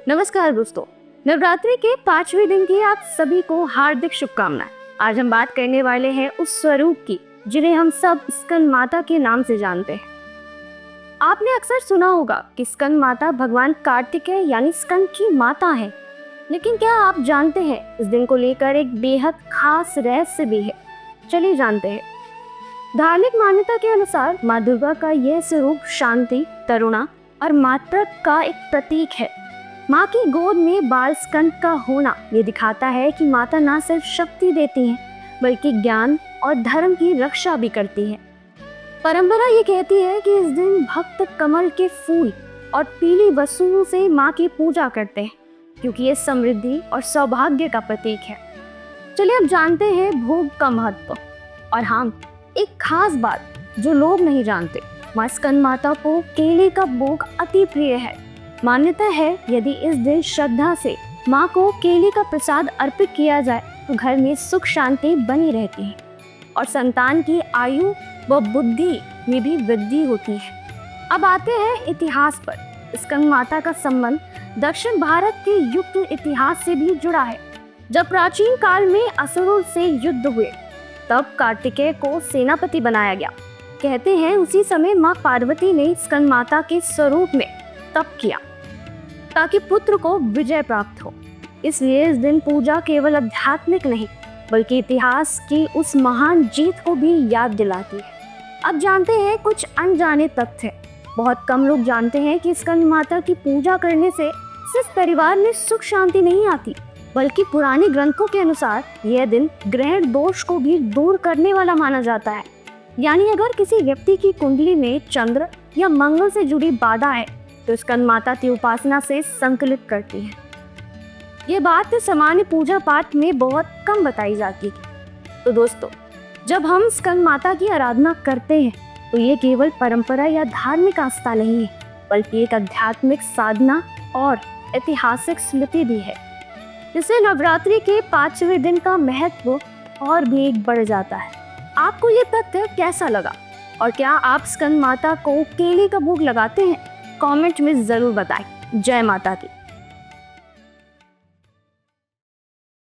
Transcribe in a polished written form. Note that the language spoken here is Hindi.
नमस्कार दोस्तों, नवरात्रि के 5वें दिन की आप सभी को हार्दिक शुभकामनाएं। आज हम बात करने वाले हैं उस स्वरूप की जिन्हें हम सब स्कंद माता के नाम से जानते हैं। आपने अक्सर सुना होगा कि स्कंद माता भगवान कार्तिकेय यानी स्कंद की माता है, लेकिन क्या आप जानते हैं इस दिन को लेकर एक बेहद खास रहस्य भी है। चलिए जानते हैं। धार्मिक मान्यता के अनुसार माँ दुर्गा का यह स्वरूप शांति, करुणा और मातृत्व का एक प्रतीक है। माँ की गोद में बाल स्कंद का होना ये दिखाता है कि माता न सिर्फ शक्ति देती हैं, बल्कि ज्ञान और धर्म की रक्षा भी करती है। परंपरा ये कहती है कि इस दिन भक्त कमल के फूल और पीली वस्तुओं से माँ की पूजा करते हैं, क्योंकि ये समृद्धि और सौभाग्य का प्रतीक है। चलिए अब जानते हैं भोग का महत्व। और हाँ, एक खास बात जो लोग नहीं जानते, माँ स्कंद माता को केले का भोग अति प्रिय है। मान्यता है यदि इस दिन श्रद्धा से माँ को केले का प्रसाद अर्पित किया जाए तो घर में सुख शांति बनी रहती है और संतान की आयु व बुद्धि में भी वृद्धि होती है। अब आते हैं इतिहास पर। स्कंद माता का संबंध दक्षिण भारत के युग इतिहास से भी जुड़ा है। जब प्राचीन काल में असुरों से युद्ध हुए तब कार्तिकेय को सेनापति बनाया गया। कहते हैं उसी समय माँ पार्वती ने स्कंद माता के स्वरूप में तप किया ताकि पुत्र को विजय प्राप्त हो। इसलिए इस दिन पूजा केवल आध्यात्मिक नहीं बल्कि इतिहास की उस महान जीत को भी याद दिलाती है। अब जानते हैं कुछ अनजाने तथ्य। बहुत कम लोग जानते हैं कि स्कंद माता की पूजा करने से सिर्फ परिवार में सुख शांति नहीं आती, बल्कि पुराने ग्रंथों के अनुसार यह दिन ग्रहण दोष को भी दूर करने वाला माना जाता है। यानी अगर किसी व्यक्ति की कुंडली में चंद्र या मंगल से जुड़ी बाधा है तो स्कंद माता की उपासना से संकलित करती है। ये बात सामान्य पूजा पाठ में बहुत कम बताई जाती है। तो दोस्तों, जब हम स्कंद माता की आराधना करते हैं तो ये केवल परंपरा या धार्मिक आस्था नहीं है, बल्कि एक आध्यात्मिक साधना और ऐतिहासिक स्मृति भी है। जिससे नवरात्रि के 5वें दिन का महत्व और भी बढ़ जाता है। आपको ये तथ्य कैसा लगा और क्या आप स्कंद माता को केले का भोग लगाते हैं? कमेंट में जरूर बताएं। जय माता दी।